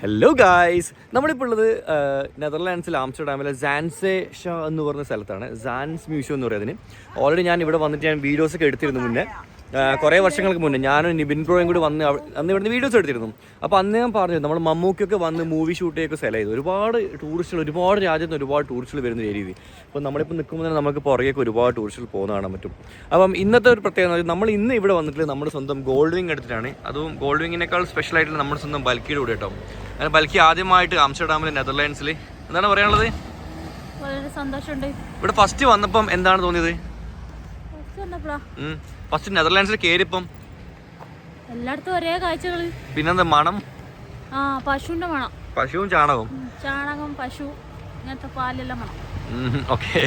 Hello guys, നമ്മളിപ്പോൾ ഉള്ളത് നെതർലാൻഡ്സിൽ ആംസ്റ്റർഡാമിലെ സാൻസേഷ എന്ന് പറഞ്ഞ സ്ഥലത്താണ്. സാൻസ് മ്യൂസിയം എന്ന് പറയുന്നതിന് ഓൾറെഡി ഞാൻ ഇവിടെ വന്നിട്ട് ഞാൻ വീഡിയോസൊക്കെ എടുത്തിരുന്നു മുന്നേ. കുറേ വർഷങ്ങൾക്ക് മുന്നേ ഞാനും നിബിൻ ബ്രോയും കൂടി അന്ന് ഇവിടുന്ന് വീഡിയോസ് എടുത്തിരുന്നു. അപ്പോൾ അന്ന് ഞാൻ പറഞ്ഞു നമ്മൾ മമ്മൂക്കൊക്കെ വന്ന് മൂവി ഷൂട്ട് ചെയ്യൊക്കെ സ്ഥലം ചെയ്തു. ഒരുപാട് ടൂറിസ്റ്റുകൾ, ഒരുപാട് രാജ്യത്ത് നിന്ന് ഒരുപാട് ടൂറിസ്റ്റുകൾ വരുന്ന രീതി. അപ്പോൾ നമ്മളിപ്പോൾ നിൽക്കുമ്പോൾ തന്നെ നമുക്ക് പുറകേക്ക് ഒരുപാട് ടൂറിസ്റ്റുകൾ പോകുന്ന കാണാൻ പറ്റും. അപ്പം ഇന്നത്തെ ഒരു പ്രത്യേകത, നമ്മൾ ഇന്ന് ഇവിടെ വന്നിട്ട് നമ്മുടെ സ്വന്തം ഗോൾഡ് വിങ് എടുത്തിട്ടാണ്. അതും ഗോൾഡ് വിങ്ങിനേക്കാൾ സ്പെഷ്യലായിട്ട് നമ്മുടെ സ്വന്തം ബൽക്കിയുടെ കൂടെ കേട്ടോ. അങ്ങനെ ബൽക്കി ആദ്യമായിട്ട് ആംസ്റ്റർഡാമിലെ നെതർലാൻഡ്സിൽ. എന്താണ് പറയാനുള്ളത്? വളരെ സന്തോഷമുണ്ട്. ഇവിടെ ഫസ്റ്റ് വന്നപ്പം എന്താണ് തോന്നിയത്? ഫസ്റ്റ് നെതർലാൻഡ്സിൽ കയറിയപ്പം എല്ലായിടത്തും ഒരേ കാഴ്ചകള്. പിന്നെന്താ മണം? പശുവിന്റെ മണം. പശുവും ചാണകവും. ചാണകം, പശു, ഇങ്ങനത്തെ പാലെല്ലാം മണം. ഓക്കെ.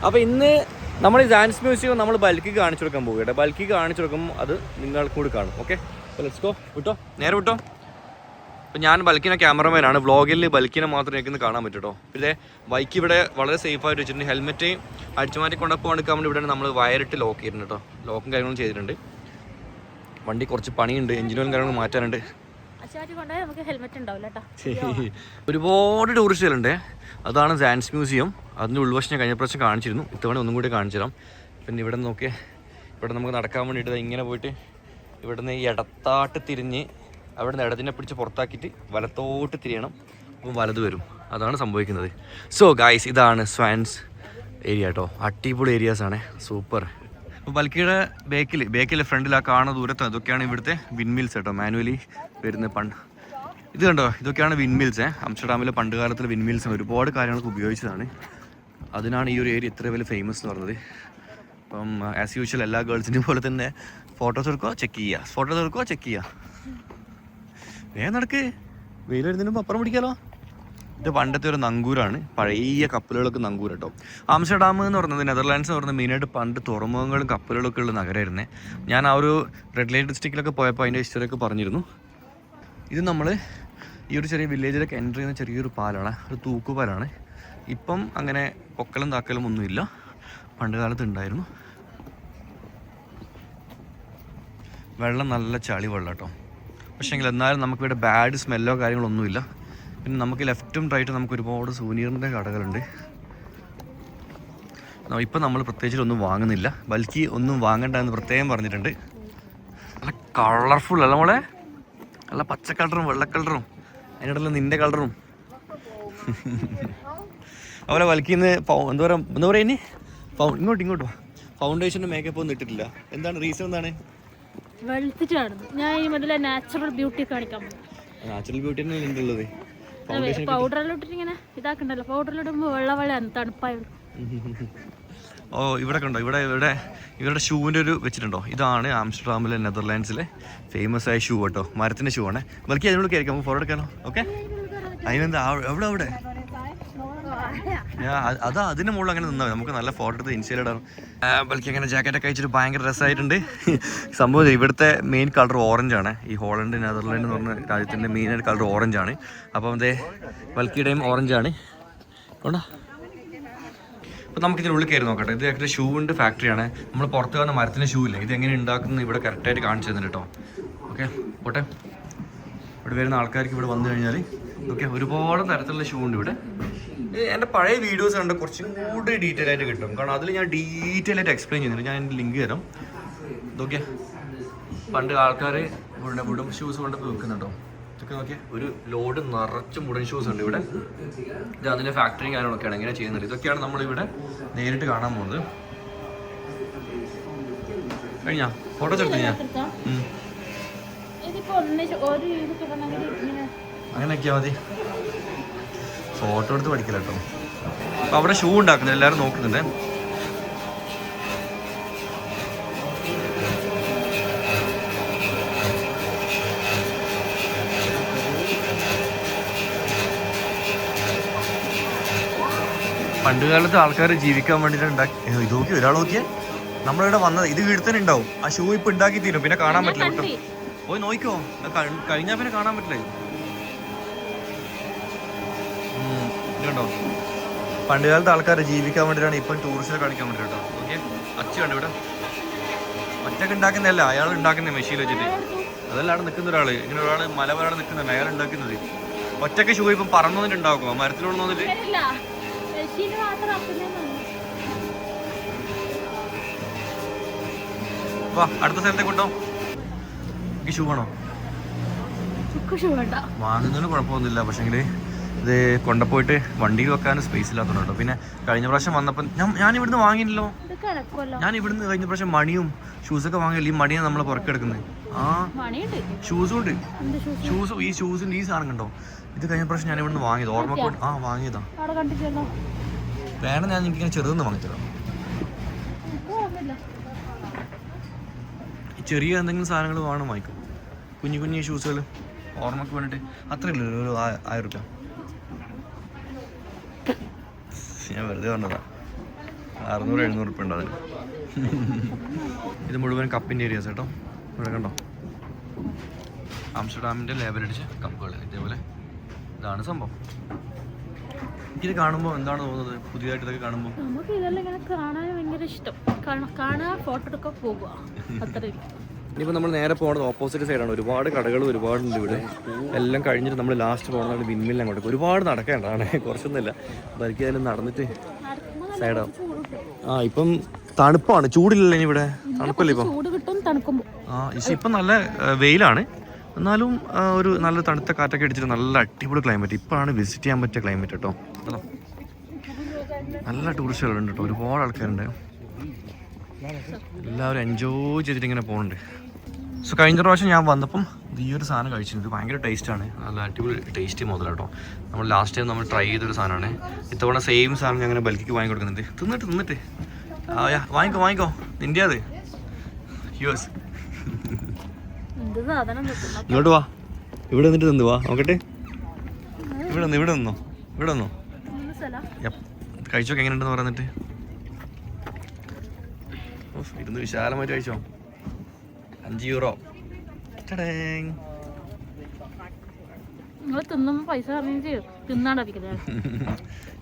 അപ്പോൾ ഇന്ന് നമ്മൾ ഈ സാൻസ് മ്യൂസിയം നമ്മൾ ബൽക്കി കാണിച്ചു കൊടുക്കാൻ പോകും. ബൽക്കി കാണിച്ചു കൊടുക്കുമ്പോൾ അത് നിങ്ങൾക്ക് കൂടി കാണും. Okay, let's go. വിട്ടോ, നേരെ വിട്ടോ. അപ്പോൾ ഞാൻ ബൽക്കിനെ ക്യാമറമാനാണ്. വ്ളോഗിൽ ബൽക്കിനെ മാത്രമേ എനിക്കൊന്ന് കാണാൻ പറ്റും കേട്ടോ. പിന്നെ ബൈക്ക് ഇവിടെ വളരെ സേഫായിട്ട് വെച്ചിട്ടുണ്ട്. ഹെൽമെറ്റ് അടിച്ചുമാറ്റി കൊണ്ടപ്പോൾ എടുക്കാൻ വേണ്ടി ഇവിടെ നമ്മൾ വയറിട്ട് ലോക്ക് ചെയ്തിട്ടുണ്ട് കേട്ടോ. ലോക്കും കാര്യങ്ങളും ചെയ്തിട്ടുണ്ട്. വണ്ടി കുറച്ച് പണിയുണ്ട്, എഞ്ചിനും കാര്യങ്ങളും മാറ്റാനുണ്ട്. ഒരുപാട് ടൂറിസ്റ്റുകളുണ്ട്. അതാണ് സാൻസ് മ്യൂസിയം. അതിൻ്റെ ഉൾവശം കഴിഞ്ഞ പ്രാവശ്യം കാണിച്ചിരുന്നു. ഇത്തവണ ഒന്നും കൂടി കാണിച്ചു തരാം. പിന്നെ ഇവിടെ നോക്കിയാൽ ഇവിടെ നമുക്ക് നടക്കാൻ വേണ്ടിയിട്ട് ഇങ്ങനെ പോയിട്ട് ഇവിടുന്ന് ഇടത്താട്ട് തിരിഞ്ഞ് അവിടെ നിന്ന് ഇടതിനെ പിടിച്ച് പുറത്താക്കിയിട്ട് വലത്തോട്ട് തിരിയണം. അപ്പം വലത് വരും. അതാണ് സംഭവിക്കുന്നത്. സോ ഗായ്സ്, ഇതാണ് സാൻസ് ഏരിയ കേട്ടോ. അടിപൊളി ഏരിയാസാണ്, സൂപ്പർ. അപ്പോൾ ബൽക്കിയുടെ ബേക്കിൽ ഫ്രണ്ടിൽ ആ കാണുന്ന ദൂരത്ത് അതൊക്കെയാണ് ഇവിടുത്തെ വിൻമിൽസ് കേട്ടോ. മാനുവലി വരുന്ന ഇത് കണ്ടോ, ഇതൊക്കെയാണ് വിൻമിൽസ്. ആംസ്റ്റർഡാമിലെ പണ്ട് കാലത്തിൽ വിൻമിൽസ് ഒരുപാട് കാര്യങ്ങൾക്ക് ഉപയോഗിച്ചതാണ്. അതിനാണ് ഈ ഒരു ഏരിയ ഇത്ര വലിയ ഫേമസ് എന്ന് പറയുന്നത്. അപ്പം ആസ് യൂഷ്വൽ എല്ലാ ഗേൾസിൻ്റെയും പോലെ തന്നെ ഫോട്ടോസ് എടുക്കുക, ചെക്ക് ചെയ്യുക, ഫോട്ടോസ് എടുക്കുക, ചെക്ക് ചെയ്യുക. വേഗം നടക്ക്, വെയിൽ വരുന്നതിന് മുമ്പ് അപ്പുറം പിടിക്കാലോ. ഇത് പണ്ടത്തെ ഒരു നങ്കൂരാണ്, പഴയ കപ്പലുകളൊക്കെ നങ്കൂർ കേട്ടോ. ആംസ്റ്റർഡാം എന്ന് പറയുന്നത്, നെതർലാൻഡ്സ് എന്ന് പറയുന്നത് മെയിനായിട്ട് പണ്ട് തുറമുഖങ്ങളും കപ്പലുകളൊക്കെ ഉള്ള നഗരമായിരുന്നേ. ഞാൻ ആ ഒരു റെഡ് ലൈറ്റ് ഡിസ്ട്രിക്റ്റിലൊക്കെ പോയപ്പോൾ അതിൻ്റെ ഹിസ്റ്ററിയൊക്കെ പറഞ്ഞിരുന്നു. ഇത് നമ്മൾ ഈ ഒരു ചെറിയ വില്ലേജിലൊക്കെ എൻ്റർ ചെയ്യുന്ന ചെറിയൊരു പാലാണ്, ഒരു തൂക്കുപാലാണ്. ഇപ്പം അങ്ങനെ പൊക്കലും താക്കലും ഒന്നുമില്ല, പണ്ട് കാലത്ത് ഉണ്ടായിരുന്നു. വെള്ളം നല്ല ചളി വെള്ളം കേട്ടോ. പക്ഷേങ്കിൽ എന്നാലും നമുക്കിവിടെ ബാഡ് സ്മെല്ലോ കാര്യങ്ങളൊന്നുമില്ല. പിന്നെ നമുക്ക് ലെഫ്റ്റും റൈറ്റും നമുക്ക് ഒരുപാട് സൂനിയറിൻ്റെ കടകളുണ്ട്. ഇപ്പം നമ്മൾ പ്രത്യേകിച്ചൊന്നും വാങ്ങുന്നില്ല. ബൽക്കി ഒന്നും വാങ്ങണ്ട എന്ന് പ്രത്യേകം പറഞ്ഞിട്ടുണ്ട്. നല്ല കളർഫുൾ അല്ല മോളെ, നല്ല പച്ച കളറും വെള്ള കളറും അതിനിടയിൽ നിൻ്റെ കളറും. അതുപോലെ ബൽക്കിന്ന് എന്താ പറയുക ഇനി ഇങ്ങോട്ട് ഫൗണ്ടേഷനും മേക്കപ്പ് ഒന്നും ഇട്ടിട്ടില്ല. എന്താണ് റീസൺ? എന്താണ്? ഞാൻ ഈ മുതലേ നാച്ചുറൽ ബ്യൂട്ടി കാണിക്കാൻ പോകും. നാച്ചുറൽ ബ്യൂട്ടി ഉള്ളത് പൗഡറിലിട്ടിട്ട് ഇങ്ങനെ ഇതാക്കണ്ടല്ലോ. പൗഡറിലിടുമ്പോൾ വെള്ള തണുപ്പായുള്ളൂ. ഇവിടെ കണ്ടോ, ഇവരുടെ ഷൂവിൻ്റെ ഒരു വെച്ചിട്ടുണ്ടോ. ഇതാണ് ആംസ്റ്റർഡാമിലെ നെതർലാൻഡ്സിലെ ഫേമസ് ആയ ഷൂ കേട്ടോ. മരത്തിൻ്റെ ഷൂ ആണ്. ബൽക്കി അതിനോട് കയറിക്കാം, ഫോട്ടോ എടുക്കാനോ? ഓക്കെ. അതിനെന്താ അവിടെ അതിന് മുകളിൽ അങ്ങനെ നിന്നാൽ നമുക്ക് നല്ല ഫോട്ടോ എടുത്ത് ഇൻസ്റ്റയിലിടാം. ബൽക്കി അങ്ങനെ ജാക്കറ്റൊക്കെ അയച്ചിട്ട് ഭയങ്കര രസമായിട്ടുണ്ട്. സംഭവം ഇവിടുത്തെ മെയിൻ കളർ ഓറഞ്ചാണ്. ഈ ഹോളണ്ട്, നെതർലാൻഡ് എന്ന് പറഞ്ഞ രാജ്യത്തിൻ്റെ മെയിനായിട്ട് കളർ ഓറഞ്ചാണ്. അപ്പം അതേ ബൽക്കിയുടെയും ഓറഞ്ചാണ് കൊണ്ടാ. അപ്പോൾ നമുക്ക് ഇതിനുള്ളിൽ കയറി നോക്കട്ടെ. ഇത് ആക്ച്വലി ഷൂവിൻ്റെ ഫാക്ടറിയാണ്. നമ്മൾ പുറത്ത് വന്ന മരത്തിൻ്റെ ഷൂ ഇല്ല, ഇത് എങ്ങനെ ഉണ്ടാക്കുന്നത് ഇവിടെ കറക്റ്റായിട്ട് കാണിച്ചു തന്നിട്ട് കേട്ടോ. ഓക്കെ, പോട്ടെ. ഇവിടെ വരുന്ന ആൾക്കാർക്ക് ഇവിടെ വന്നു കഴിഞ്ഞാൽ ഓക്കെ ഒരുപാട് തരത്തിലുള്ള ഷൂ ഉണ്ട് ഇവിടെ. എൻ്റെ പഴയ വീഡിയോസ് കണ്ട് കുറച്ചും കൂടി ഡീറ്റെയിൽ ആയിട്ട് കിട്ടും, കാരണം അതിൽ ഞാൻ ഡീറ്റെയിൽ ആയിട്ട് എക്സ്പ്ലെയിൻ ചെയ്യുന്നുണ്ട്. ഞാൻ എൻ്റെ ലിങ്ക് തരാം. ഇതൊക്കെ പണ്ട് ആൾക്കാർ ഇവിടെ വുഡൻ ഷൂസ് കൊണ്ട് വെക്കുന്നുണ്ടോ. ഇതൊക്കെ നോക്കിയാൽ ഒരു ലോഡ് നിറച്ചും വുഡൻ ഷൂസ് ഉണ്ട് ഇവിടെ. ഇത് അതിൻ്റെ ഫാക്ടറിയും കാര്യങ്ങളൊക്കെയാണ് ഇങ്ങനെ ചെയ്യുന്നത്. ഇതൊക്കെയാണ് നമ്മളിവിടെ നേരിട്ട് കാണാൻ പോകുന്നത്. കഴിഞ്ഞാ ഫോട്ടോസ് എടുത്തു ഞാൻ അങ്ങനെയൊക്കെയാ മതി. ഫോട്ടോ എടുത്ത് പഠിക്കില്ല കേട്ടോ. അപ്പം അവിടെ ഷൂ ഉണ്ടാക്കുന്നത് എല്ലാവരും നോക്കുന്നുണ്ട്. പണ്ട് കാലത്ത് ആൾക്കാർ ജീവിക്കാൻ വേണ്ടിയിട്ട് ഉണ്ടാക്കി. ഇത് നോക്കി ഒരാൾ നോക്കിയാൽ നമ്മളിവിടെ വന്നത് ഇത് വീട്ടിൽ തന്നെ ഉണ്ടാവും. ആ ഷൂ ഇപ്പം ഉണ്ടാക്കി തീരും, പിന്നെ കാണാൻ പറ്റില്ല കേട്ടോ. പോയി നോക്കിക്കോ, കഴിഞ്ഞാൽ പിന്നെ കാണാൻ പറ്റില്ല. ഇതുണ്ടോ, പണ്ട് കാലത്ത് ആൾക്കാർ ജീവിക്കാൻ വേണ്ടിയിട്ടാണ് ഇപ്പം ടൂറിസ്റ്റിനെ കാണിക്കാൻ വേണ്ടി കേട്ടോ. ഓക്കെ, അച്ഛനുണ്ട് ഇവിടെ. ഒറ്റക്ക് ഉണ്ടാക്കുന്നതല്ല, അയാൾ ഉണ്ടാക്കുന്ന മെഷീൻ വെച്ചിട്ട്. അതല്ല അവിടെ നിൽക്കുന്ന ഒരാൾ, ഇങ്ങനെ ഒരാൾ മലവരാട് നിൽക്കുന്നുണ്ട്, അയാൾ ഉണ്ടാക്കുന്നത്. ഒറ്റക്ക് ഷൂ ഇപ്പം പറന്നു വന്നിട്ടുണ്ടാകുമോ മരത്തിലൂടെ വന്നിട്ട്? വാ അടുത്ത സ്ഥലത്തേക്ക് വിട്ടോ. എനിക്ക് ഷൂ വേണോ? വാങ്ങുന്നതിന് കുഴപ്പമൊന്നുമില്ല, പക്ഷേങ്കിൽ ഇത് കൊണ്ടുപോയിട്ട് വണ്ടിയിൽ വെക്കാനും സ്പേസ് ഇല്ലാത്തതുണ്ടോ. പിന്നെ കഴിഞ്ഞ പ്രാവശ്യം വന്നപ്പോൾ ഞാൻ ഇവിടുന്ന് വാങ്ങിയില്ലല്ലോ. ഞാൻ ഇവിടുന്ന് കഴിഞ്ഞ പ്രാവശ്യം മണിയും ഷൂസൊക്കെ വാങ്ങിയില്ല. ഈ മണിയാണ് നമ്മൾ പുറക്കെടുക്കുന്നത്. ആ ഷൂസും ഉണ്ട്. ഈ ഷൂസിൻ്റെ ഈ സാധനം കണ്ടോ? ഇത് കഴിഞ്ഞ പ്രാവശ്യം ഞാൻ ഇവിടുന്ന് വാങ്ങിയത് ഓർമ്മ. ആ വാങ്ങിയതാ. വേണം ഞാൻ എനിക്കിങ്ങനെ ചെറുതെന്ന് വാങ്ങിത്തരാം. ചെറിയ എന്തെങ്കിലും സാധനങ്ങൾ വേണം വാങ്ങിക്കും. കുഞ്ഞു കുഞ്ഞു ഷൂസുകൾ ഓർമ്മക്ക് വേണ്ടിയിട്ട് അത്രയില്ല, ഒരു 1000 രൂപ. ഞാൻ വെറുതെ പറഞ്ഞതാ. 600-700 രൂപ ഉണ്ട് അതിന്. ഇത് മുഴുവൻ കപ്പിൻ്റെ ഏരിയാസ് കേട്ടോ. ഇവിടെ കണ്ടോ ആംസ്റ്റർഡാമിൻ്റെ ലേബലടിച്ച കപ്പുകൾ. ഇതേപോലെ ഇതാണ് സംഭവം. എനിക്കിത് കാണുമ്പോൾ എന്താണ് തോന്നുന്നത്? പുതിയതായിട്ട് ഇതൊക്കെ കാണുമ്പോൾ നമുക്ക് ഇതെല്ലാം ഇങ്ങനെ കാണാൻ ഭയങ്കര ഇഷ്ടം. കാണാൻ ഫോട്ടോ എടുക്കാൻ പോകുക അത്രയും. ഇനിയിപ്പോൾ നമ്മൾ നേരെ പോകുന്നത് ഓപ്പോസിറ്റ് സൈഡാണ്. ഒരുപാട് കടകൾ ഒരുപാടുണ്ട് ഇവിടെ. എല്ലാം കഴിഞ്ഞിട്ട് നമ്മൾ ലാസ്റ്റ് പോകുന്നതാണ് വിൻമില്ലിൽ. അങ്ങോട്ട് ഒരുപാട് നടക്കേണ്ടതാണ്, കുറച്ചൊന്നുമില്ല. ബൈക്കിലും നടന്നിട്ട് സൈഡാവും. ആ ഇപ്പം തണുപ്പാണ്, ചൂടില്ലല്ലോ ഇനി ഇവിടെ. തണുപ്പല്ലേ ഇപ്പം? ഇപ്പം നല്ല വെയിലാണ്, എന്നാലും ഒരു നല്ല തണുത്ത കാറ്റൊക്കെ അടിച്ചിട്ട് നല്ല അടിപൊളി ക്ലൈമറ്റ്. ഇപ്പോഴാണ് വിസിറ്റ് ചെയ്യാൻ പറ്റിയ ക്ലൈമറ്റ് കേട്ടോ. നല്ല ടൂറിസ്റ്റുകളുണ്ട് കേട്ടോ, ഒരുപാട് ആൾക്കാരുണ്ട്. എല്ലാവരും എൻജോയ് ചെയ്തിട്ട് ഇങ്ങനെ പോകുന്നുണ്ട്. സോ കഴിഞ്ഞ പ്രാവശ്യം ഞാൻ വന്നപ്പം ഈ ഒരു സാധനം കഴിച്ചിട്ടുണ്ട്. ഇത് ഭയങ്കര ടേസ്റ്റാണ്, നല്ല അടിപൊളി ടേസ്റ്റ് മുതല കേട്ടോ. നമ്മൾ ലാസ്റ്റ് ടൈം നമ്മൾ ട്രൈ ചെയ്തൊരു സാധനമാണ്. ഇത്തവണ സെയിം സാധനം ഞാൻ അങ്ങനെ ബൽക്കിക്ക് വാങ്ങി കൊടുക്കുന്നുണ്ട്. തിന്നിട്ട് വാങ്ങിക്കോ നിൻ്റെ അത് യുവേഴ്സ്. ഇങ്ങോട്ട് വാ, ഇവിടെ നിന്നിട്ട് നിന്ന് വാ നോക്കട്ടെ. ഇവിടെ നിന്നോ കഴിച്ചോക്കെ എങ്ങനെയുണ്ടെന്ന് പറഞ്ഞിട്ട്. ഇരുന്ന് വിശാലമായിട്ട് കഴിച്ചോ. 5 യൂറോ.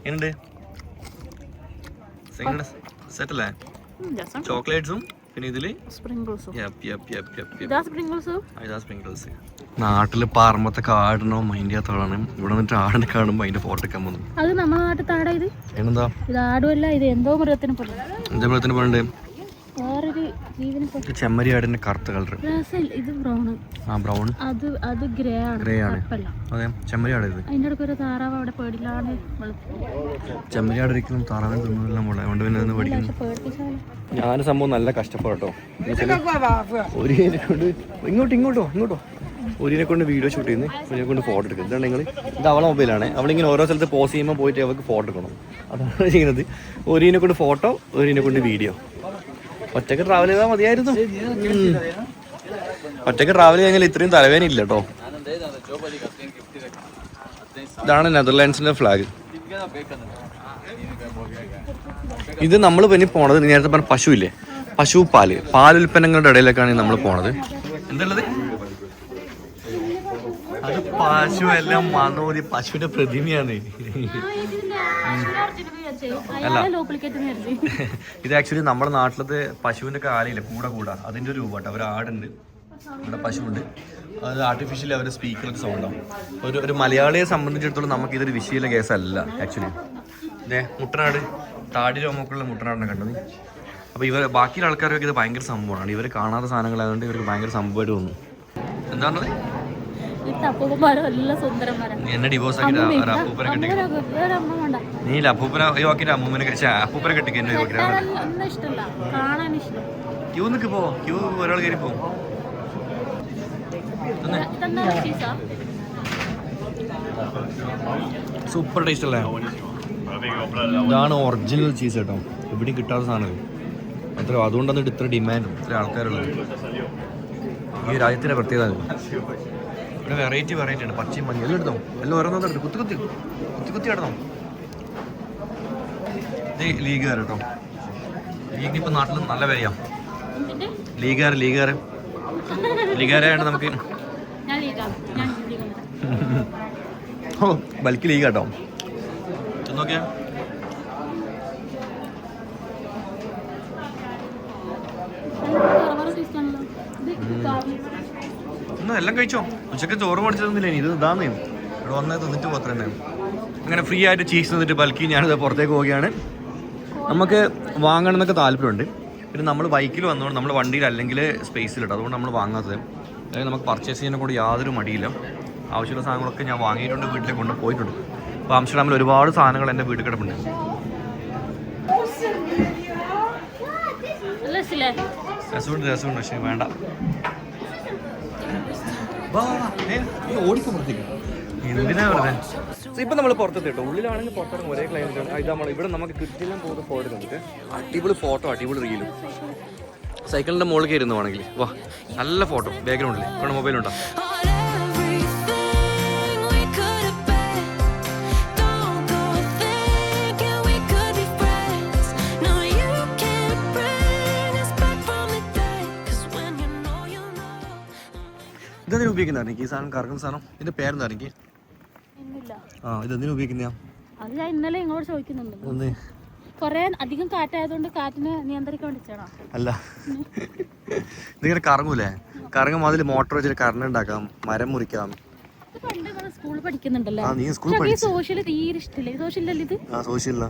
എങ്ങനെയുണ്ട്? സെറ്റല്ലേ? ചോക്ലേറ്റ്സും പിന്നെ ഇതില് നാട്ടില് പറമ്പത്തെ കാടിനോ മൈൻഡ് ചെയ്യാത്തവളാണ്. ഇവിടെ വന്നിട്ട് ആടിനെ കാണുമ്പോ അതിന്റെ ഫോട്ടോ എടുക്കാൻ പോകുന്നു. അത് നമ്മുടെ നാട്ടിൽ താടാ. ഇത് എന്താ? ഇത് ആടുമല്ല, ഇത് എന്തോ മൃഗത്തിന് പോലെ. എന്താ മൃഗത്തിന് പോലെ? വേറൊരു ജീവനെ പോലെ. ചെമ്മരിയാടിന്റെ കറുത്ത കളർ. ഇത് ബ്രൗൺ. ആ ബ്രൗൺ. അത് ഗ്രേ ആണ്. അതെ ചെമ്മരിയാട്. ഇത് അതിന്റെ അടുത്ത് ഒരു താറാവ് അവിടെ പേടില്ലാണ്ട്. ചെമ്മരിയാട് ഒരിക്കലും താറാവിനെ തിന്നില്ല മോളെ, അതുകൊണ്ട് പിന്നെ ഒന്ന് പേടിക്കുന്നു. ഞാൻ സംഭവം നല്ല കഷ്ടപ്പെട്ടോ. ഇങ്ങോട്ടോ ഒരിനെ കൊണ്ട് വീഡിയോ ഷൂട്ട് ചെയ്യുന്നത്, ഒരിനെ കൊണ്ട് ഫോട്ടോ എടുക്കുന്നത്. ഇതാണ് നിങ്ങൾ. ഇത് അവളെ മൊബൈലാണ്. അവളിങ്ങനെ ഓരോ സ്ഥലത്ത് പോസ് ചെയ്യുമ്പോൾ പോയിട്ട് അവൾക്ക് ഫോട്ടോ എടുക്കണം. അതാണ് ചെയ്യുന്നത്. ഒരിനെ കൊണ്ട് ഫോട്ടോ, ഒരിനെ കൊണ്ട് വീഡിയോ. ഒറ്റയ്ക്ക് ട്രാവൽ ചെയ്താൽ മതിയായിരുന്നു. ഒറ്റയ്ക്ക് ട്രാവൽ ചെയ്യാൻ ഇത്രയും തലവേദന ഇല്ല കേട്ടോ. ഇതാണ് നെതർലാൻഡ്സിന്റെ ഫ്ലാഗ്. ഇത് നമ്മൾ പിന്നെ പോണത് നേരത്തെ പറഞ്ഞ പശു ഇല്ലേ, പശു പാലുൽപ്പന്നങ്ങളുടെ ഇടയിലേക്കാണ് നമ്മൾ പോണത്. എന്തല്ലത്? അത് പശു എല്ലാം മനോരി പശുവിന്റെ പ്രതിമയാണ്. അല്ല, ഇത് ആക്ച്വലി നമ്മുടെ നാട്ടിലത്തെ പശുവിന്റെ കാലില്ലേ കൂടെ അതിന്റെ ഒരു രൂപട്ടോ. ഒരു ആടുണ്ട്, ഇവിടെ പശുവുണ്ട്. അത് ആർട്ടിഫിഷ്യലി അവർ സ്പീക്കറിൽ സൗണ്ടാവും. ഒരു മലയാളിയെ സംബന്ധിച്ചിടത്തോളം നമുക്ക് ഇതൊരു വിഷയമുള്ള കേസല്ല ആക്ച്വലി. ഇതേ മുട്ടനാട്, താടി രോമൊക്കെയുള്ള മുട്ടനാടിനെ കണ്ടത്. അപ്പോൾ ഇവർ ബാക്കിയുള്ള ആൾക്കാരൊക്കെ ഇത് ഭയങ്കര സംഭവമാണ്. ഇവർ കാണാത്ത സാധനങ്ങളായതുകൊണ്ട് ഇവർക്ക് ഭയങ്കര സംഭവമായിട്ട് തോന്നുന്നു. എന്താണത്? എന്നെ ഡിവോഴ്സ് ആക്കിട്ട് അപ്പൂപ്പനെ കെട്ടി. നീ അപ്പൂപ്പനെ ഒഴിവാക്കിട്ട് അപ്പൂപ്പനെ കെട്ടിക്ക്. എന്നെ ക്യൂ നിൽക്ക് പോ, ക്യൂ ഒരാൾ കയറി പോകും. സൂപ്പർ ടേസ്റ്റ് അല്ലേ? ഇതാണ് ഒറിജിനൽ ചീസ് കേട്ടോ. എവിടെയും കിട്ടാത്ത സാധനം അത്ര. അതുകൊണ്ടാണ് ഇത്ര ഡിമാൻഡും ഇത്ര ആൾക്കാരുള്ളത്. ഈ രാജ്യത്തിൻ്റെ പ്രത്യേകത. ഇവിടെ വെറൈറ്റി ഉണ്ട്. പച്ചയും മഞ്ഞ എല്ലാം എടുത്തോ. എല്ലാം ഓരോന്നോട്ട് കുത്തി ഇടണം. ഇത് ലീഗുകാർ കേട്ടോ. ലീഗിന് ഇപ്പം നാട്ടിൽ നല്ല വിലയാ. ലീഗുകാരായിട്ട് നമുക്ക് ബൽക്ക് ലീഗ് കേട്ടോ. നോക്കിയാ എല്ലാം കഴിച്ചോ. ഉച്ചക്ക് ചോറ് പഠിച്ചതൊന്നുമില്ല. ഇത് ഇതാന്ന് ഇവിടെ വന്ന് തിന്നിട്ട് പോത്ര തന്നെ. അങ്ങനെ ഫ്രീ ആയിട്ട് ചീസ് തിന്നിട്ട് ബൽക്കി ഞാനിത് പുറത്തേക്ക് പോവുകയാണ്. നമുക്ക് വാങ്ങണം എന്നൊക്കെ താല്പര്യമുണ്ട്. പിന്നെ നമ്മൾ ബൈക്കിൽ വന്നുകൊണ്ട് നമ്മൾ വണ്ടിയിൽ അല്ലെങ്കിൽ സ്പേസിലിട്ട്, അതുകൊണ്ട് നമ്മൾ വാങ്ങാത്തത്. അതായത് നമുക്ക് പർച്ചേസ് ചെയ്യുന്ന കൂടി യാതൊരു മടിയില്ല. ആവശ്യമുള്ള സാധനങ്ങളൊക്കെ ഞാൻ വാങ്ങിയിട്ടുണ്ട്, വീട്ടിലേക്ക് കൊണ്ട് പോയിട്ടുണ്ട്. അപ്പോൾ ആംസ്റ്റർഡാമിൽ ഒരുപാട് സാധനങ്ങൾ എൻ്റെ വീട്ടിൽ കിടപ്പുണ്ട്. രസമുണ്ട് പക്ഷേ വേണ്ട. എന്തിനാ പറഞ്ഞത്? ഇപ്പം നമ്മൾ പുറത്തെത്തി കേട്ടോ. ഉള്ളിലാണെങ്കിൽ പുറത്തിറങ്ങും ഒരേ ക്ലൈമറ്റ് ആണ്. ഇത് നമ്മൾ ഇവിടെ നമുക്ക് കിട്ടിയെല്ലാം പോകുന്ന ഫോട്ടോ കണ്ടിട്ട് അടിപൊളി ഫോട്ടോ, അടിപൊളി റീലും. സൈക്കിളിൻ്റെ മുകളിൽ കയറുന്നു വേണമെങ്കിൽ വാ, നല്ല ഫോട്ടോ ബാക്ക്ഗ്രൗണ്ടിൽ. ഇവിടെ മൊബൈലുണ്ടോ? ഇതെന്തിനാ ഉപയോഗിക്കുന്ന ഈ സാധനം, കറങ്ങുന്ന സാധനം? ഇതിന്റെ പേരെന്താ എനിക്ക്? ഇതെന്തിനാ ഉപയോഗിക്കുന്ന? അത് ഞാൻ ഇന്നലെ ഇങ്ങോട്ട് ചോദിക്കുന്നുണ്ട്. കൊറേ അധികം കാറ്റായതുകൊണ്ട് കാറ്റിനെ നിയന്ത്രിക്കാൻ വേണ്ടിച്ചാണോ? അല്ല, ഇതിങ്ങനെ കറങ്ങൂലേ? കറങ്ങും. അതിൽ മോട്ടോർ വെച്ചിട്ട് കറണ്ട് ഉണ്ടാക്കാം, മരം മുറിക്കാം. സ്കൂളിൽ പഠിക്കുന്നുണ്ടല്ലോ. സോഷ്യൽ തീരെ ഇഷ്ടല്ലേ? സോഷ്യലല്ലേ ഇത്? സോഷ്യലാ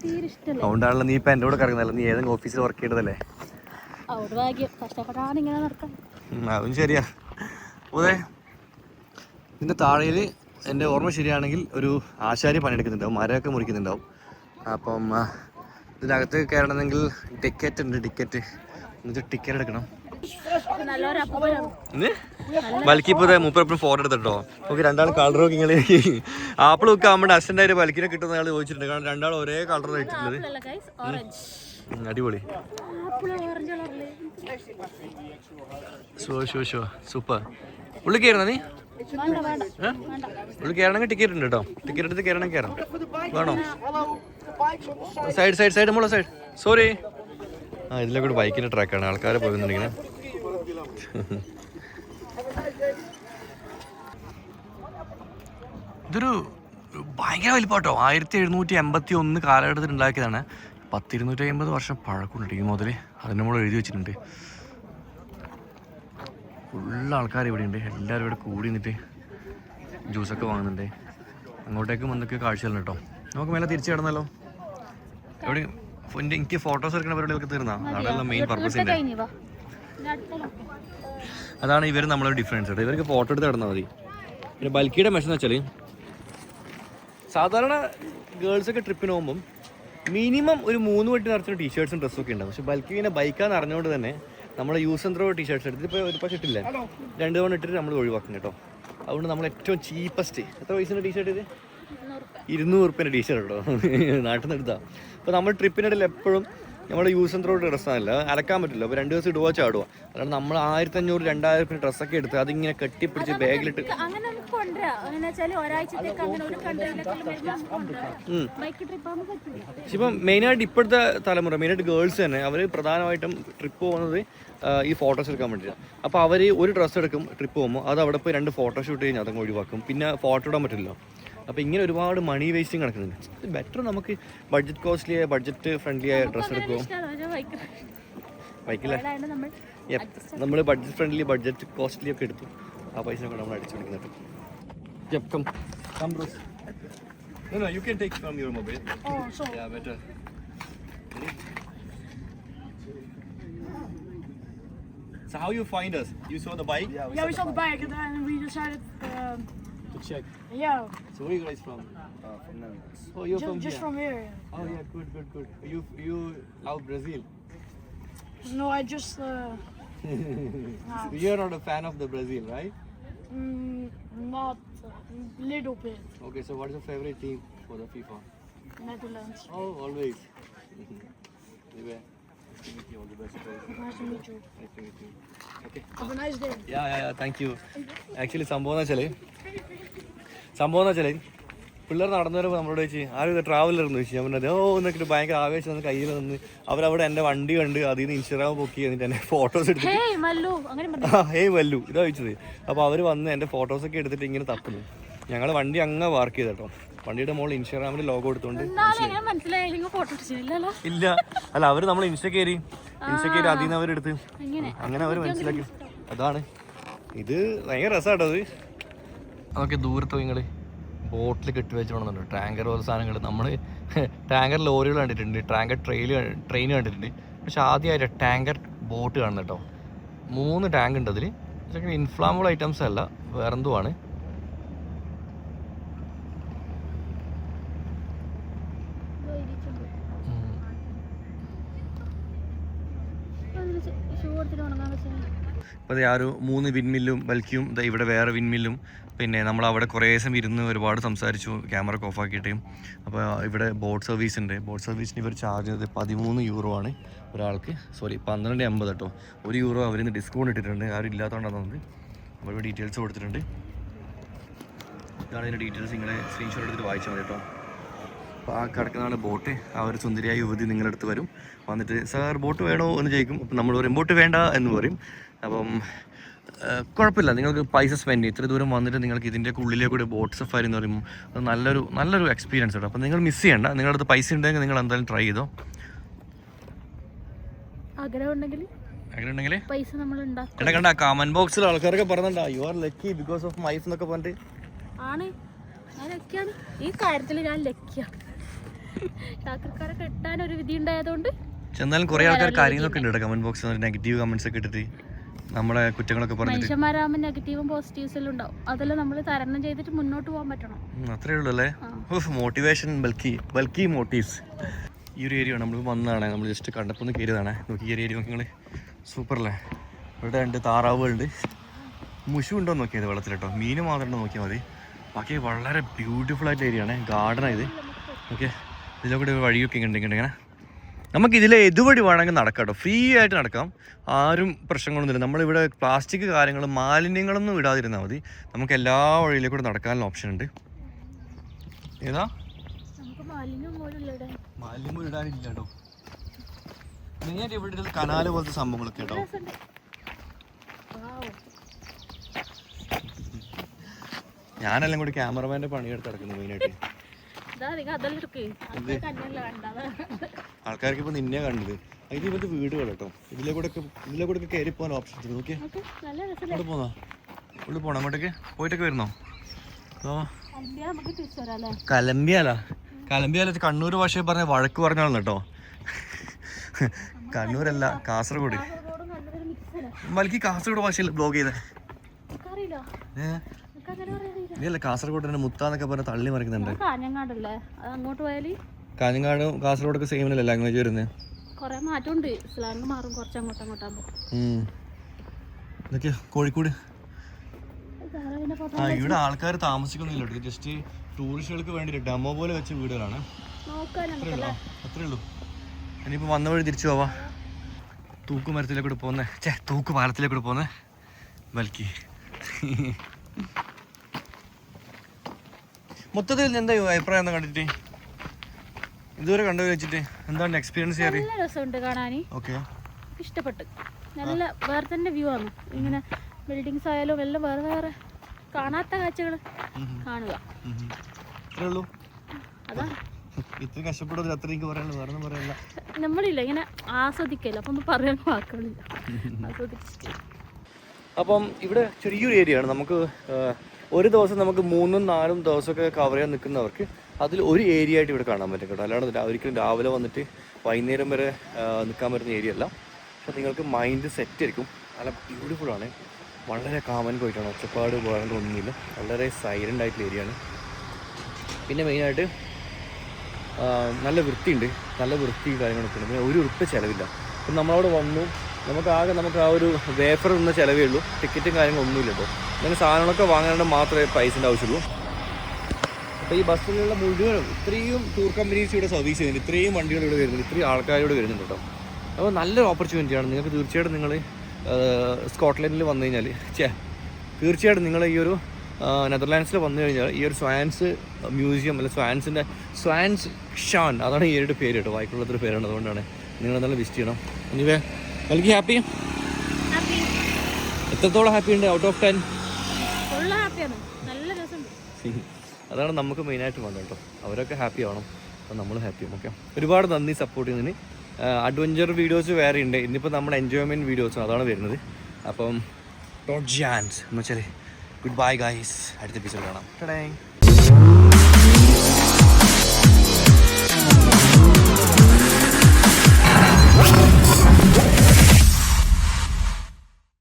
തീരെ ഇഷ്ടല്ലേ? അതുകൊണ്ടാണല്ലോ നീ ഇപ്പൊ എന്റെ കൂടെ കറങ്ങുന്നല്ലോ. നീ ഏതെങ്കിലും ഓഫീസിൽ വർക്ക് ചെയ്തതല്ലേ? അവിടെ ഭാഗ്യം, കഷ്ടപ്പെട്ടാണ് ഇങ്ങനെ നടക്കാം. അതും ശരിയാ. അതെ, ഇതിൻ്റെ താഴയിൽ എൻ്റെ ഓർമ്മ ശരിയാണെങ്കിൽ ഒരു ആശാരി പണിയെടുക്കുന്നുണ്ടാവും, മരമൊക്കെ മുറിക്കുന്നുണ്ടാവും. അപ്പം ഇതിനകത്ത് കയറണമെങ്കിൽ ടിക്കറ്റ് ഉണ്ട്. എന്നിട്ട് ടിക്കറ്റ് എടുക്കണം. ബൽക്കിപ്പോൾ മൂപ്പരപ്പം ഫോട്ടോ എടുത്തിട്ടോ. നമുക്ക് രണ്ടാൾ കളർ നോക്കി ഇങ്ങനെ ആപ്പിൾ ഒക്കെ ആകുമ്പോൾ അസിസ്റ്റൻ്റായിട്ട് ബൽക്കിനെ കിട്ടുന്ന ആൾ ചോദിച്ചിട്ടുണ്ട്. കാരണം രണ്ടാളും ഒരേ കളർ കഴിച്ചിട്ടുള്ളത്. അടിപൊളി. സൂപ്പർ. ഉള്ളിൽ കയറുന്ന നീ? ഉള്ളിൽ കയറണമെങ്കിൽ ടിക്കറ്റ് ഉണ്ട് കേട്ടോ. ടിക്കറ്റ് എടുത്ത് കയറണമെങ്കിൽ കയറാം. വേണോ? സൈഡ് നമ്മളെ സൈഡ്. സോറി. ഇതിലെ കൂടെ ബൈക്കിൻ്റെ ട്രാക്കാണ്. ആൾക്കാരെ പോകുന്നുണ്ടെങ്കിൽ ഇതൊരു ഭയങ്കര വലിപ്പാട്ടോ. 1781 കാലഘട്ടത്തിൽ ഉണ്ടാക്കിയതാണ്. 250 വർഷം പഴക്കമുണ്ട് ഈ മുതൽ. അതിൻ്റെ മുകളിൽ എഴുതി വെച്ചിട്ടുണ്ട്. ഫുള്ള് ആൾക്കാർ ഇവിടെ ഉണ്ട്. എല്ലാവരും ഇവിടെ കൂടി നിന്നിട്ട് ജ്യൂസൊക്കെ വാങ്ങുന്നുണ്ട്. അങ്ങോട്ടേക്കും എന്തൊക്കെ കാഴ്ചകളുണ്ട് കേട്ടോ. നമുക്ക് മേലെ തിരിച്ചു കിടന്നല്ലോ. എവിടെ എനിക്ക് ഫോട്ടോസ് എടുക്കുന്ന പരിപാടികളൊക്കെ തീർന്നാ? അതാണ് മെയിൻ പർപ്പസ്. അതാണ് ഇവർ നമ്മളൊരു ഡിഫറൻസ് കേട്ടോ. ഇവർക്ക് ഫോട്ടോ എടുത്ത് കിടന്നാൽ മതി. പിന്നെ ബൽക്കിയുടെ മെഷ് എന്ന് വെച്ചാൽ സാധാരണ ഗേൾസൊക്കെ ട്രിപ്പിന് പോകുമ്പം മിനിമം ഒരു 3 വട്ടി നിറച്ചുള്ള ടീഷർട്ട്സും ഡ്രസ്സൊക്കെ ഉണ്ടാവും. പക്ഷെ ബൽക്കിനെ ബൈക്കാന്ന് അറിഞ്ഞുകൊണ്ട് തന്നെ നമ്മൾ യൂസ് ആൻഡ് ത്രോ ടീഷർട്ട്സ് എടുത്ത് ഇപ്പോൾ ഒരു പക്ഷേ ഇട്ടില്ല, 2 തവണ ഇട്ടിട്ട് നമ്മൾ ഒഴിവാക്കും കേട്ടോ. അതുകൊണ്ട് നമ്മൾ ഏറ്റവും ചീപ്പസ്റ്റ് എത്ര പൈസയുടെ ടീഷർട്ട് ഇത്? 200 റുപ്യേൻ്റെ ടീഷർട്ട് കേട്ടോ. നാട്ടിൽ നിന്ന് എടുത്താൽ. അപ്പോൾ നമ്മൾ ട്രിപ്പിനിടയിൽ എപ്പോഴും നമ്മുടെ യൂസ് ആൻഡ് ത്രോ ഡ്രസ്സാണല്ല, അലക്കാൻ പറ്റില്ല. അപ്പോൾ 2 ദിവസം ഇടുക ചാടുക. അതാണ് നമ്മൾ 1500-2000 ഡ്രസ്സൊക്കെ എടുത്ത് അതിങ്ങനെ കെട്ടിപ്പിടിച്ച് ബാഗിലിട്ട് ഇപ്പം മെയിനായിട്ട് ഇപ്പോഴത്തെ തലമുറ, മെയിനായിട്ട് ഗേൾസ് തന്നെ, അവർ പ്രധാനമായിട്ടും ട്രിപ്പ് പോകുന്നത് ഈ ഫോട്ടോസ് എടുക്കാൻ വേണ്ടിയിട്ടാണ്. അപ്പോൾ അവർ ഒരു ഡ്രസ്സ് എടുക്കും ട്രിപ്പ് പോകുമ്പോൾ, അത് അവിടെ പോയി 2 ഫോട്ടോഷൂട്ട് കഴിഞ്ഞാൽ അതങ്ങ് ഒഴിവാക്കും. പിന്നെ ഫോട്ടോ ഇടാൻ പറ്റില്ല. അപ്പോൾ ഇങ്ങനെ ഒരുപാട് മണി വേസ്റ്റിങ് നടക്കുന്നുണ്ട്. ബെറ്റർ നമുക്ക് ബഡ്ജറ്റ് ഫ്രണ്ട്ലി ആയ ഡ്രസ്സ് എടുക്കുമോ? ബൈക്കില്ല, നമ്മൾ ബഡ്ജറ്റ് കോസ്റ്റ്ലി ഒക്കെ എടുത്തു. ആ പൈസ ഒക്കെ നമ്മൾ അടിച്ചു കൊടുക്കുന്നുണ്ട്. No, you can take from your mobile. Oh, so. Yeah, better. So how you find us? You saw the bike? Yeah, we saw the bike and then we decided To check. yeah. So where are you guys from? From Netherlands. Oh, you're from Just here. from here. Oh yeah, good. You love Brazil? No, I just You're not a fan of the Brazil, right? not little bit. Okay, so what is your favorite team for the FIFA? Netherlands. Oh, always. Anyway, nice to meet you. All the best. Nice to meet you. Nice to meet you. Okay. Have a nice day. Yeah, thank you. Actually, സംഭവം എന്ന് വെച്ചാൽ പിള്ളേർ നടന്നു വരുമ്പോൾ നമ്മളോട് ചോദിച്ചു ആരും traveller എന്ന് ചോദിച്ചു. ഞാൻ പറഞ്ഞത് എന്നൊക്കെ ഭയങ്കര ആവേശം വന്ന് കയ്യിൽ നിന്ന് അവരവിടെ എൻ്റെ വണ്ടി കണ്ട് അതിൽ നിന്ന് ഇൻസ്റ്റാഗ്രാം പൊക്കി എന്നിട്ട് എൻ്റെ ഫോട്ടോസ് എടുത്തിട്ട് ഹേയ് വല്ലു ഇതാ ചോദിച്ചത്. അപ്പോൾ അവർ വന്ന് എൻ്റെ ഫോട്ടോസൊക്കെ എടുത്തിട്ട് ഇങ്ങനെ തപ്പുന്നു. ഞങ്ങൾ വണ്ടി അങ്ങ് പാർക്ക് ചെയ്ത് കേട്ടോ. വണ്ടിയുടെ മുകളിൽ ഇൻസ്റ്റാഗ്രാമിൽ ലോഗോ എടുത്തോണ്ട് ഇല്ല, അല്ല അവർ നമ്മൾ ഇൻസ്റ്റ കയറി അതിൽ നിന്ന് അവരെടുത്ത് അങ്ങനെ അവർ മനസ്സിലാക്കി. അതാണ് ഇത് ഭയങ്കര രസമാട്ടോ അത്. അതൊക്കെ ദൂരത്തോ നിങ്ങൾ ബോട്ടിൽ കെട്ടി വെച്ചോണമെന്നുണ്ട്. ടാങ്കർ പോലെ സാധനങ്ങൾ. നമ്മൾ ടാങ്കർ ലോറികൾ കണ്ടിട്ടുണ്ട്, ടാങ്കർ ട്രെയിൻ കണ്ടിട്ടുണ്ട്. പക്ഷെ ആദ്യമായിട്ട് ടാങ്കർ ബോട്ട് കാണുന്നത് കേട്ടോ. 3 ടാങ്ക് ഉണ്ട് അതിൽ. പക്ഷേ ഇൻഫ്ലാമബിൾ ഐറ്റംസ് അല്ല, വേറെന്തുമാണ്. അപ്പോൾ ആ ഒരു 3 വിൻമില്ലും ബൽക്കിയും ഇവിടെ വേറെ വിൻമില്ലും. പിന്നെ നമ്മൾ അവിടെ കുറേ സമയം ഇരുന്ന് ഒരുപാട് സംസാരിച്ചു, ക്യാമറ ഒക്കെ ഓഫാക്കിയിട്ട്. അപ്പോൾ ഇവിടെ ബോട്ട് സർവീസ് ഉണ്ട്. ബോട്ട് സർവീസിന് ഇവർ ചാർജ് ചെയ്തത് 13 യൂറോ ആണ് ഒരാൾക്ക്. സോറി 12.50 കേട്ടോ. €1 അവരിൽ നിന്ന് ഡിസ്കൗണ്ട് ഇട്ടിട്ടുണ്ട്. ആരും ഇല്ലാത്തതുകൊണ്ടാണ് തന്നത്. അവരുടെ ഡീറ്റെയിൽസ് കൊടുത്തിട്ടുണ്ട്. ഇതാണ് ഇതിൻ്റെ ഡീറ്റെയിൽസ്. നിങ്ങളെ സ്ക്രീൻഷോട്ട് എടുത്തിട്ട് വായിച്ചാൽ മതി കേട്ടോ. അപ്പോൾ ആ കിടക്കുന്നതാണ് ബോട്ട്. ആ ഒരു സുന്ദരിയായ യുവതി നിങ്ങളുടെ അടുത്ത് വരും. വന്നിട്ട് സാർ ബോട്ട് വേണോ എന്ന് ചോദിക്കും. അപ്പം നമ്മൾ പറയും ബോട്ട് വേണ്ട എന്ന് പറയും. അപ്പം കുഴപ്പമില്ല, നിങ്ങൾക്ക് പൈസ സ്പെൻഡ് ചെയ്യും. ഇത്ര ദൂരം വന്നിട്ട് നിങ്ങൾക്ക് ഇതിൻ്റെ ഉള്ളിലേക്ക് കൂടി ബോട്ട് സഫാരി എന്ന് പറയുമ്പോൾ അത് നല്ലൊരു എക്സ്പീരിയൻസ് കേട്ടോ. അപ്പം നിങ്ങൾ മിസ് ചെയ്യണ്ട. നിങ്ങളുടെ അടുത്ത് പൈസ ഉണ്ടെങ്കിൽ നിങ്ങൾ എന്തായാലും ട്രൈ ചെയ്തോ. ആഗ്രഹമുണ്ടെങ്കിൽ പൈസ നമ്മൾ എന്നെ കണ്ട കമന്റ് ബോക്സിൽ ആൾക്കാരൊക്കെ പറഞ്ഞിട്ടുണ്ടാ you are lucky because of മൈഫ് എന്നൊക്കെ പറഞ്ഞിട്ട്. ആണ്, ഞാൻ ലക്കിയാണ്. ഈ കാര്യത്തിൽ ഞാൻ ലക്കിയാണ്. യാത്രക്കാരെ കിട്ടാൻ ഒരു വിധി ഉണ്ടായതുകൊണ്ട്. എന്നാലും കുറെ ആൾക്കാർ കാര്യങ്ങളൊക്കെ ഉണ്ട് കമന്റ് ബോക്സിൽ, നെഗറ്റീവ് കമന്റ്സ് ഒക്കെ ഇട്ടിട്ട് നമ്മളെ കുറ്റങ്ങളൊക്കെ പറഞ്ഞിട്ട്. മനുഷ്യന്മാരാകുമ്പോൾ നെഗറ്റീവും പോസിറ്റീവ്സും എല്ലാം ഉണ്ടാവും. അതെല്ലാം നമ്മൾ തരണം ചെയ്തിട്ട് മുന്നോട്ട് പോകാൻ പറ്റണം. അത്രേ ഉള്ളൂ അല്ലേ. മോട്ടിവേഷൻ ബൽക്കി മോട്ടീവ്സ്. ഈ ഒരു ഏരിയ നമ്മൾ വന്നതാണ്. നമ്മൾ ജസ്റ്റ് കണ്ടപ്പോൾ ഒന്ന് കയറിയതാണ്. നോക്കി ഈ ഏരിയ നോക്കി നിങ്ങൾ, സൂപ്പർ അല്ലേ. ഇവിടെ 2 താറാവുകളുണ്ട്. മുഷു ഉണ്ടോ നോക്കിയത് വെള്ളത്തിൽ കേട്ടോ. മീൻ മാത്രം നോക്കിയാൽ മതി. ബാക്കി വളരെ ബ്യൂട്ടിഫുൾ ആയിട്ട് ഏരിയ ആണ്. ഗാർഡനാണ് ഇത്. ഓക്കെ, ഇതിലൂടെ വഴിയൊക്കെ ഇങ്ങനെ നമുക്ക് ഇതിലെ എതുവഴി വേണമെങ്കിൽ നടക്കാം കേട്ടോ. ഫ്രീ ആയിട്ട് നടക്കാം. ആരും പ്രശ്നങ്ങളൊന്നുമില്ല. നമ്മളിവിടെ പ്ലാസ്റ്റിക് കാര്യങ്ങളും മാലിന്യങ്ങളൊന്നും ഇടാതിരുന്നാൽ മതി. നമുക്ക് എല്ലാ വഴിയിലേക്കൂടെ നടക്കാനുള്ള ഓപ്ഷൻ ഉണ്ട്. ഏതാ മാലിന്യം പോലും ഇടാനില്ല കേട്ടോ. മെയിനായിട്ട് ഇവിടെ കനാല് പോലത്തെ സംഭവങ്ങളൊക്കെ കേട്ടോ. ഞാനെല്ലാം കൂടി ക്യാമറമാൻ്റെ പണിയെടുത്ത് നടക്കുന്നത് മെയിനായിട്ട്. ആൾക്കാർക്ക് ഇപ്പൊ നിന്നെ കണ്ടത് ഇത് ഇവരുടെ വീടുകൾ കേട്ടോ. ഇതിലേക്കൂടെ കയറി പോകാൻ ഓപ്ഷൻസ് നോക്കിയാ. അങ്ങോട്ട് പോന്നാ, ഉള്ളിൽ പോണം. അങ്ങോട്ടേക്ക് പോയിട്ടൊക്കെ വരുന്നോ? കലമ്പിയാല കണ്ണൂർ ഭാഷയെ പറഞ്ഞ വഴക്ക് പറഞ്ഞാണ് കേട്ടോ. കണ്ണൂരല്ല, കാസർഗോഡ്. മൽക്കി കാസർഗോഡ് ഭാഷയിൽ ബ്ലോഗ് ചെയ്തേ. ഇതല്ല കാസർഗോഡ് മുത്താന്നൊക്കെ പറഞ്ഞ തള്ളി മറിക്കുന്നുണ്ട്. കാഞ്ഞങ്ങാട് കാസർഗോഡൊക്കെ സെയിം അല്ലേ ലാംഗ്വേജ് വരുന്നത്? കൊറേ മാറ്റമുണ്ട്. സ്ലാങ് മാറും കുറച്ച് അങ്ങോട്ടാകുമ്പോൾ. ഇതൊക്കെ കോഴിക്കോട്. ഇവിടെ ആൾക്കാർ താമസിക്കുന്നില്ല. ജസ്റ്റ് ടൂറിസ്റ്റുകൾക്ക് വേണ്ടി ഡെമോ പോലെ വെച്ച വീടുകളാണ്. അത്രേ ഉള്ളൂ. ഇനിയിപ്പോൾ വന്ന വഴി തിരിച്ചു പോവാ. തൂക്കുമരത്തിലേക്കൂടെ പോകുന്നേ, തൂക്ക് പാലത്തിലേക്കൂടെ പോകുന്നേ ബൽക്കി. മൊത്തത്തിൽ എന്താ അഭിപ്രായം എന്താ കണ്ടിട്ട്? ഇതുവരെ കണ്ടു വെച്ചിട്ട് എന്താണ് എക്സ്പീരിയൻസ് ചെയ്യാറ്? നല്ല രസമുണ്ട് കാണാൻ. ഓക്കെ, ഇഷ്ടപ്പെട്ടു. നല്ല വേറെ തന്നെ വ്യൂ ആണ്. ഇങ്ങനെ ബിൽഡിങ്സ് ആയാലും എല്ലാം വേറെ വേറെ കാണാത്ത കാഴ്ചകൾ കാണുക. അതാണ് ഇത്ര കഷ്ടപ്പെടുന്നത്. അത്ര എനിക്ക് പറയാനുള്ളൂ, വേറെ പറയാനില്ല. നമ്മളില്ല ഇങ്ങനെ ആസ്വദിക്കല്ലോ, അപ്പൊ ഒന്നും പറയാൻ വാക്കുകളില്ല. ആസ്വദിച്ചിട്ട് അപ്പം ഇവിടെ ചെറിയൊരു ഏരിയ ആണ്. നമുക്ക് ഒരു ദിവസം നമുക്ക് 3-4 ദിവസമൊക്കെ കവർ ചെയ്യാൻ നിൽക്കുന്നവർക്ക് അതിൽ ഒരു ഏരിയ ആയിട്ട് ഇവിടെ കാണാൻ പറ്റും കേട്ടോ. അല്ലാണ്ട് ഒരിക്കലും രാവിലെ വന്നിട്ട് വൈകുന്നേരം വരെ നിൽക്കാൻ പറ്റുന്ന ഏരിയ അല്ല. പക്ഷെ നിങ്ങൾക്ക് മൈൻഡ് സെറ്റ് ആയിരിക്കും. നല്ല ബ്യൂട്ടിഫുൾ ആണ്. വളരെ കാമൻ പോയിട്ടാണ്. ഒച്ചപ്പാട് വേറെ ഒന്നുമില്ല. വളരെ സൈലൻ്റ് ആയിട്ടുള്ള ഏരിയ ആണ്. പിന്നെ മെയിനായിട്ട് നല്ല വൃത്തിയുണ്ട്. നല്ല വൃത്തി കാര്യങ്ങളൊക്കെ ഉണ്ട്. പിന്നെ ₹1 ചിലവില്ല. അപ്പം നമ്മളവിടെ വന്നു, നമുക്ക് ആ ഒരു വേഫർ എന്ന ചിലവേ ഉള്ളൂ. ടിക്കറ്റും കാര്യങ്ങളൊന്നുമില്ല കേട്ടോ. അങ്ങനെ സാധനങ്ങളൊക്കെ വാങ്ങാനായിട്ട് മാത്രമേ പൈസൻ്റെ ആവശ്യമുള്ളൂ. അപ്പോൾ ഈ ബസ്സിലുള്ള മുഴുവനും ഇത്രയും ടൂർ കമ്പനീസ് ഇവിടെ സർവീസ് ചെയ്യുന്നുണ്ട്. ഇത്രയും വണ്ടികൾ ഇവിടെ വരുന്നുണ്ട്. ഇത്രയും ആൾക്കാരിവിടെ വരുന്നുണ്ട് കേട്ടോ. അപ്പോൾ നല്ലൊരു ഓപ്പർച്യൂണിറ്റിയാണ്. നിങ്ങൾക്ക് തീർച്ചയായിട്ടും നിങ്ങൾ സ്കോട്ട്ലൻഡിൽ വന്നു കഴിഞ്ഞാൽ തീർച്ചയായിട്ടും നിങ്ങൾ ഈ ഒരു നെതർലാൻഡ്സിൽ വന്നു കഴിഞ്ഞാൽ ഈ ഒരു സ്വാൻസ് മ്യൂസിയം അല്ല സ്വാൻസ് ഷാൻ, അതാണ് ഈ ഒരു പേര് കേട്ടോ. വായിക്കുള്ളൊരു പേരാണ്. അതുകൊണ്ടാണ് നിങ്ങൾ നല്ല വിസിറ്റ് ചെയ്യണം. എനിവേ എനിക്ക് ഹാപ്പി. എത്രത്തോളം ഹാപ്പി ഉണ്ട്? Out of 10? അതാണ് നമുക്ക് മെയിനായിട്ട് വേണ്ടത് കേട്ടോ. അവരൊക്കെ ഹാപ്പി ആവണം, അപ്പം നമ്മൾ ഹാപ്പി ആവും. ഓക്കെ, ഒരുപാട് നന്ദി സപ്പോർട്ട് ചെയ്യുന്നതിന്. അഡ്വഞ്ചർ വീഡിയോസ് വേറെ ഉണ്ട്. ഇന്നിപ്പോൾ നമ്മുടെ എൻജോയ്മെൻറ്റ് വീഡിയോസും അതാണ് വരുന്നത്. അപ്പം ടോട്ട് ജാൻസ് എന്ന് വെച്ചാൽ ഗുഡ് ബൈ ഗൈസ്. അടുത്ത എപ്പിസോഡ് കാണാം.